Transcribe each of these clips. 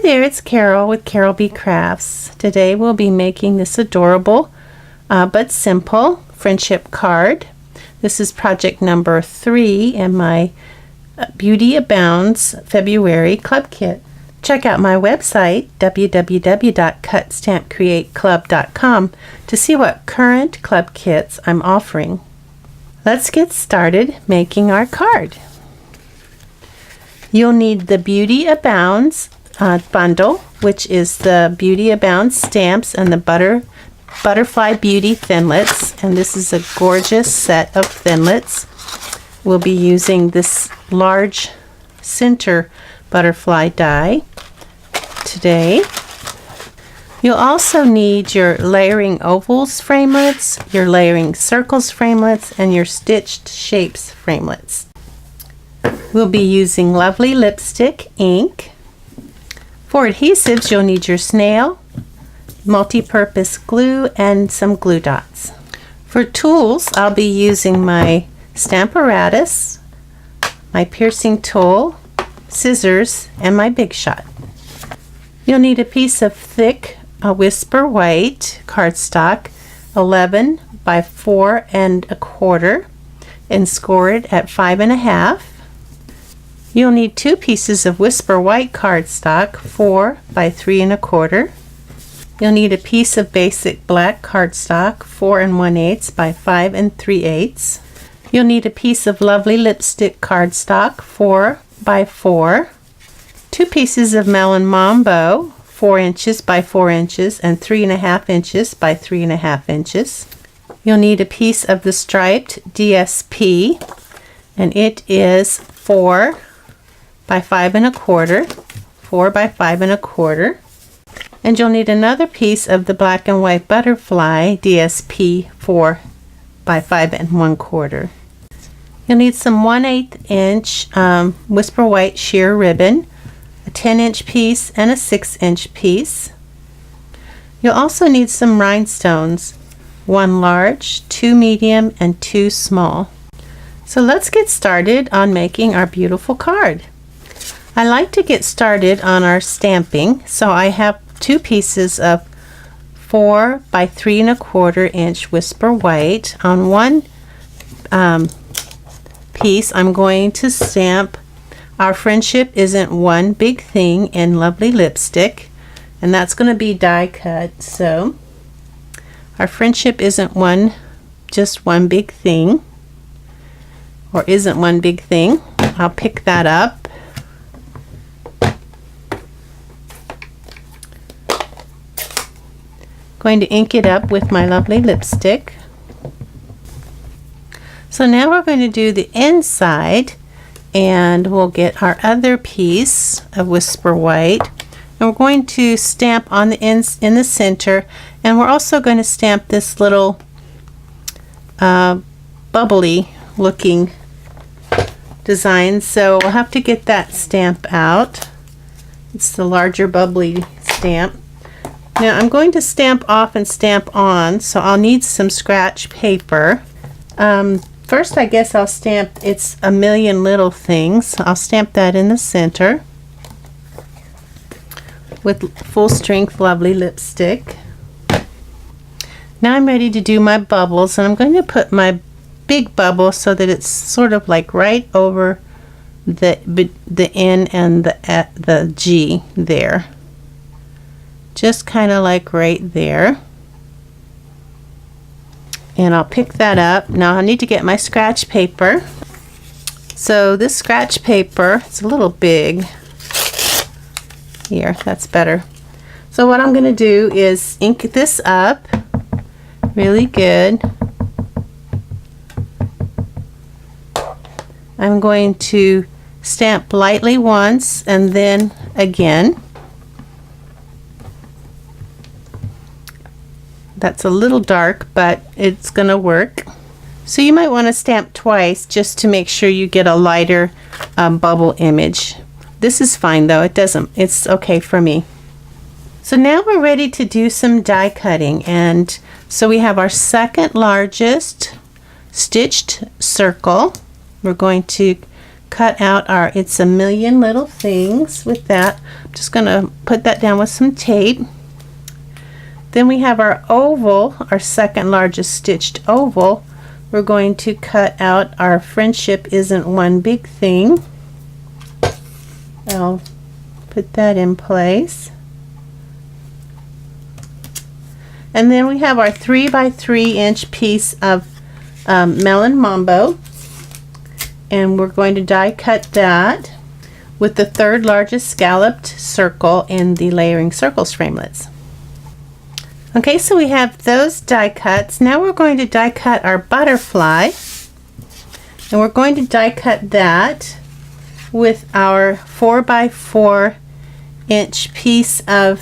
there, it's Carol with Carolbcrafts. Today we'll be making this adorable but simple friendship card. This is project number 3 in my Beauty Abounds February club kit. Check out my website www.cutstampcreateclub.com to see what current club kits I'm offering. Let's get started making our card. You'll need the Beauty Abounds bundle, which is the Beauty Abounds stamps and the Butterfly Beauty thinlits, and this is a gorgeous set of thinlits. We'll be using this large center butterfly die today. You'll also need your layering ovals framelits, your layering circles framelits, and your stitched shapes framelits. We'll be using lovely lipstick ink. For adhesives, you'll need your snail, multi-purpose glue, and some glue dots. For tools, I'll be using my Stamparatus, my piercing tool, scissors, and my Big Shot. You'll need a piece of thick Whisper White cardstock, 11 by 4 1/4, and scored at 5 1/2. You'll need 2 pieces of Whisper White cardstock, 4 by 3 1/4. You'll need a piece of basic black cardstock, 4 1/8 by 5 3/8. You'll need a piece of lovely lipstick cardstock, 4 by 4. 2 pieces of Melon Mambo, 4 inches by 4 inches and 3 1/2 inches by 3 1/2 inches. You'll need a piece of the striped DSP, and it is 4 by 5 1/4, 4 by 5 1/4. And you'll need another piece of the black and white butterfly DSP, 4 by 5 1/4. You'll need some 1/8 inch Whisper White sheer ribbon, a 10-inch piece, and a 6-inch piece. You'll also need some rhinestones, 1 large, 2 medium, and 2 small. So let's get started on making our beautiful card. I like to get started on our stamping, so I have 2 pieces of 4 by 3 1/4 inch Whisper White. On one piece, I'm going to stamp "Our Friendship Isn't One Big Thing" in lovely lipstick, and that's going to be die cut. So our friendship isn't just one big thing, or isn't one big thing. I'll pick that up. Going to ink it up with my lovely lipstick. So now we're going to do the inside, and we'll get our other piece of Whisper White, and we're going to stamp on the ends in the center, and we're also going to stamp this little bubbly looking design. So we'll have to get that stamp out. It's the larger bubbly stamp. Now I'm going to stamp off and stamp on, so I'll need some scratch paper. First, I guess I'll stamp "It's a Million Little Things." I'll stamp that in the center with full strength lovely lipstick. Now I'm ready to do my bubbles, and I'm going to put my big bubble so that it's sort of like right over the N and the G there. Just kind of like right there. And I'll pick that up. Now I need to get my scratch paper. So this scratch paper, it's a little big. Here, that's better. So what I'm going to do is ink this up really good. I'm going to stamp lightly once and then again. That's a little dark, but it's going to work. So you might want to stamp twice just to make sure you get a lighter bubble image. This is fine though, it's okay for me. So now we're ready to do some die cutting, and so we have our second largest stitched circle. We're going to cut out our "It's a Million Little Things" with that. Just going to put that down with some tape. Then we have our oval, our second largest stitched oval. We're going to cut out our friendship isn't one big thing. I'll put that in place. And then we have our 3 by 3 inch piece of melon mambo, and we're going to die cut that with the third largest scalloped circle in the layering circles framelits. Okay, so we have those die cuts. Now we're going to die cut our butterfly, and we're going to die cut that with our 4 by 4 inch piece of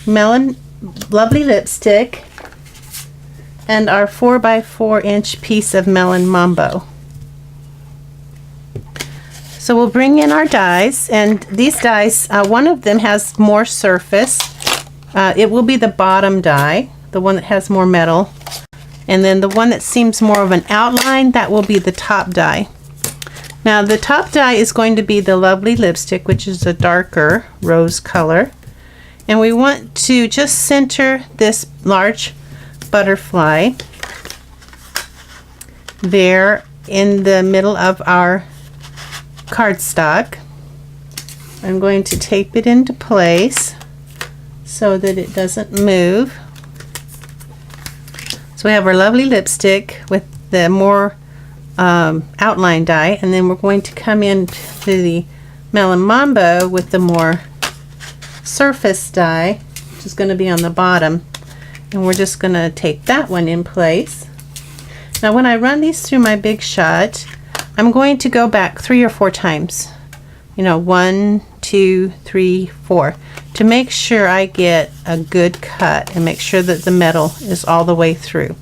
melon lovely lipstick and our 4 by 4 inch piece of melon mambo. So we'll bring in our dies, and these dies, one of them has more surface. It will be the bottom die, the one that has more metal, and then the one that seems more of an outline, that will be the top die. Now the top die is going to be the lovely lipstick, which is a darker rose color, and we want to just center this large butterfly there in the middle of our cardstock. I'm going to tape it into place so that it doesn't move. So we have our lovely lipstick with the more outline die, and then we're going to come into the melon mambo with the more surface die, which is going to be on the bottom, and we're just going to tape that one in place. Now when I run these through my Big Shot, I'm going to go back 3 or 4 times, 1, 2, 3, 4, to make sure I get a good cut and make sure that the metal is all the way through.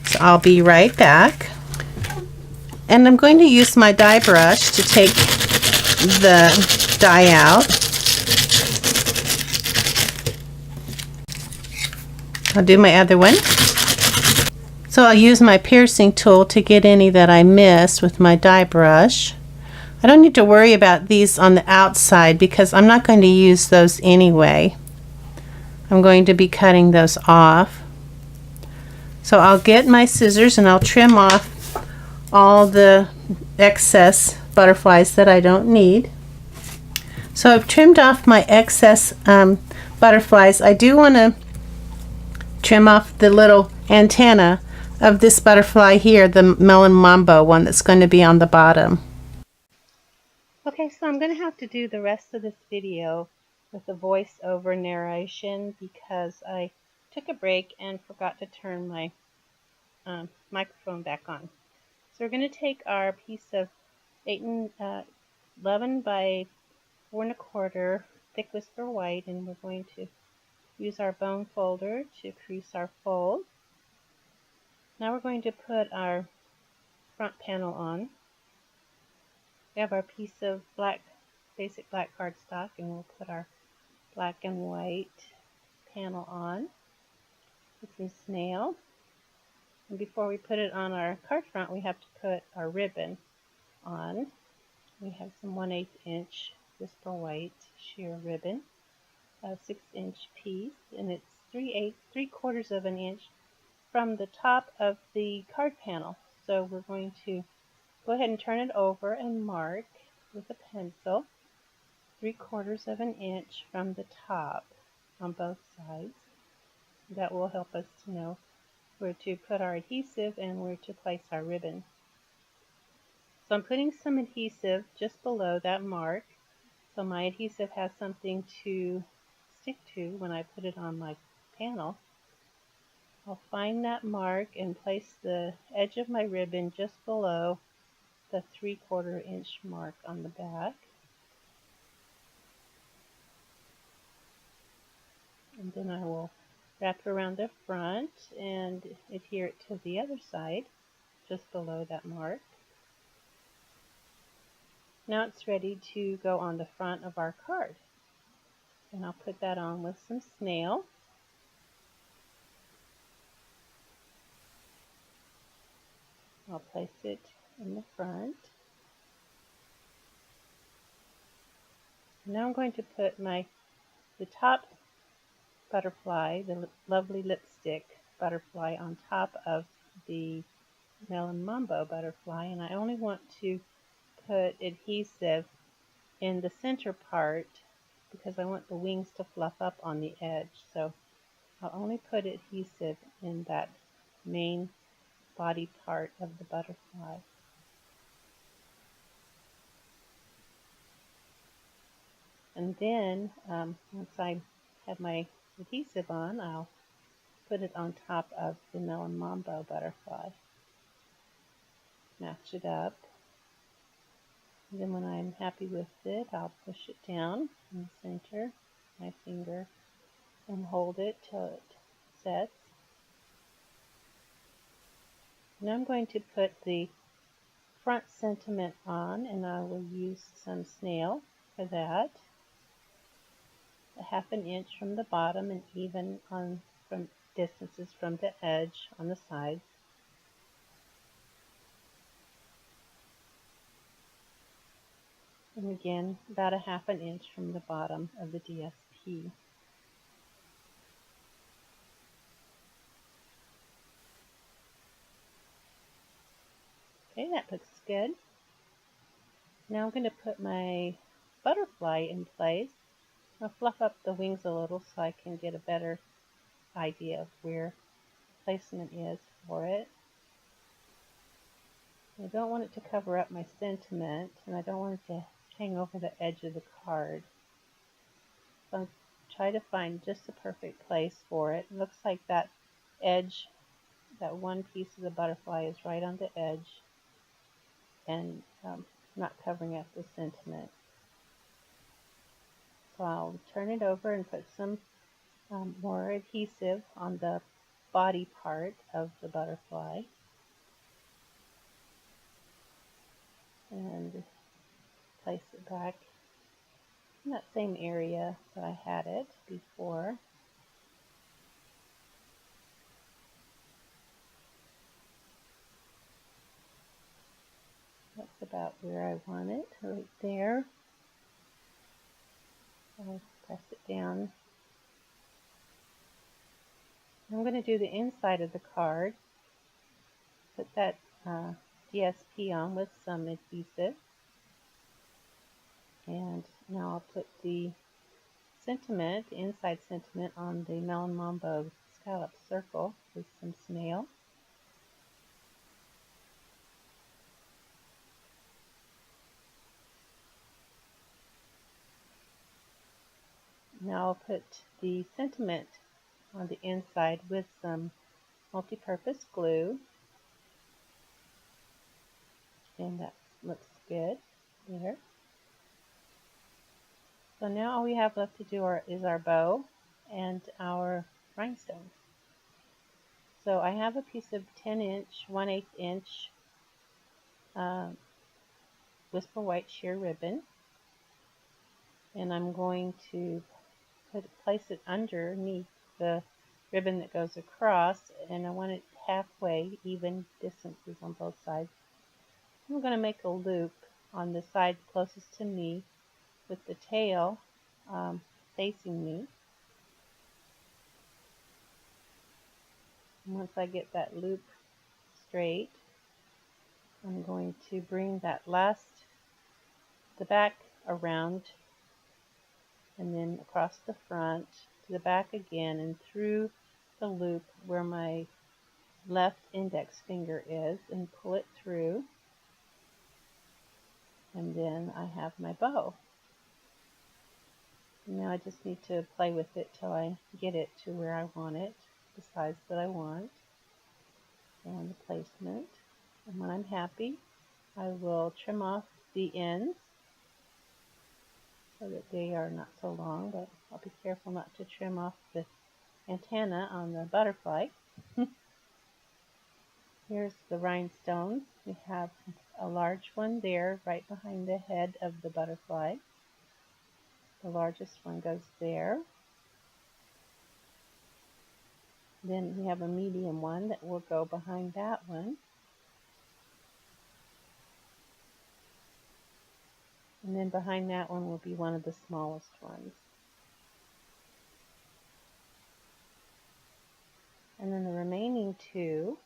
So I'll be right back. And I'm going to use my die brush to take the die out. I'll do my other one. So I'll use my piercing tool to get any that I missed with my die brush. I don't need to worry about these on the outside because I'm not going to use those anyway. I'm going to be cutting those off. So I'll get my scissors and I'll trim off all the excess butterflies that I don't need. So I've trimmed off my excess butterflies. I do want to trim off the little antenna of this butterfly here, the melon mambo one that's going to be on the bottom. Okay, so I'm going to have to do the rest of this video with the voiceover narration because I took a break and forgot to turn my microphone back on. So we're going to take our piece of 11 by 4 1/4 thick whisper white, and we're going to use our bone folder to crease our fold. Now we're going to put our front panel on. We have our piece of basic black cardstock, and we'll put our black and white panel on with some snail. And before we put it on our card front, we have to put our ribbon on. We have some 1/8 inch whisper white sheer ribbon, a 6-inch piece, and it's 3/4 of an inch from the top of the card panel. So we're going to go ahead and turn it over and mark with a pencil 3/4 of an inch from the top on both sides. That will help us to know where to put our adhesive and where to place our ribbon. So I'm putting some adhesive just below that mark, so my adhesive has something to stick to when I put it on my panel. I'll find that mark and place the edge of my ribbon just below the 3/4 inch mark on the back. And then I will wrap it around the front and adhere it to the other side just below that mark. Now it's ready to go on the front of our card. And I'll put that on with some snail. I'll place it in the front. Now I'm going to put the top butterfly, the lovely lipstick butterfly, on top of the Melon Mambo butterfly, and I only want to put adhesive in the center part because I want the wings to fluff up on the edge. So I'll only put adhesive in that main body part of the butterfly. And then once I have my adhesive on, I'll put it on top of the Melon Mambo butterfly. Match it up. And then when I'm happy with it, I'll push it down in the center, my finger, and hold it till it sets. Now I'm going to put the front sentiment on, and I will use some snail for that. A half an inch from the bottom and even on from distances from the edge on the sides. And again, about a half an inch from the bottom of the DSP. Okay, that looks good. Now I'm going to put my butterfly in place. I'll fluff up the wings a little so I can get a better idea of where placement is for it. I don't want it to cover up my sentiment, and I don't want it to hang over the edge of the card. So I'll try to find just the perfect place for it. It looks like that edge, that one piece of the butterfly is right on the edge and not covering up the sentiment. So I'll turn it over and put some more adhesive on the body part of the butterfly. And place it back in that same area that I had it before. That's about where I want it, right there. I'll press it down. I'm going to do the inside of the card. Put that DSP on with some adhesive. And now I'll put the sentiment, the inside sentiment, on the Melon Mambo scallop circle with some snail. Now I'll put the sentiment on the inside with some multi-purpose glue. And that looks good there. So now all we have left to do is our bow and our rhinestones. So I have a piece of 10-inch, 1/8 inch Whisper White sheer ribbon, and I'm going to place it underneath the ribbon that goes across, and I want it halfway, even distances on both sides. I'm going to make a loop on the side closest to me with the tail facing me. And once I get that loop straight, I'm going to bring the back around and then across the front to the back again and through the loop where my left index finger is, and pull it through. And then I have my bow. Now I just need to play with it till I get it to where I want it, the size that I want, and the placement. And when I'm happy, I will trim off the ends so that they are not so long, but I'll be careful not to trim off the antenna on the butterfly. Here's the rhinestones. We have a large one there right behind the head of the butterfly. The largest one goes there. Then we have a medium one that will go behind that one. And then behind that one will be one of the smallest ones. And then the remaining two,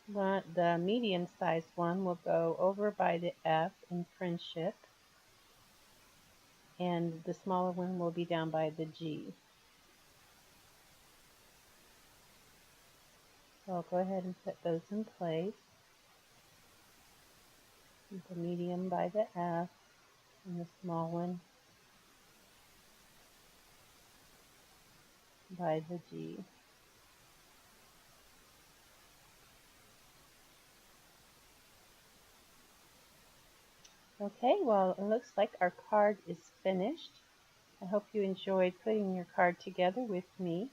the medium-sized one will go over by the F in friendship, and the smaller one will be down by the G. So I'll go ahead and put those in place. The medium by the F and the small one by the G. Okay, well, it looks like our card is finished. I hope you enjoyed putting your card together with me.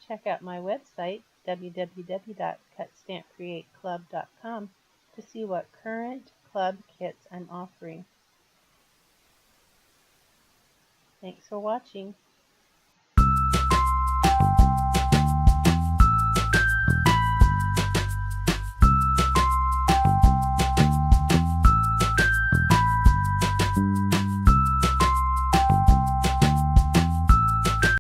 Check out my website, www.cutstampcreateclub.com, to see what current club kits I'm offering. Thanks for watching.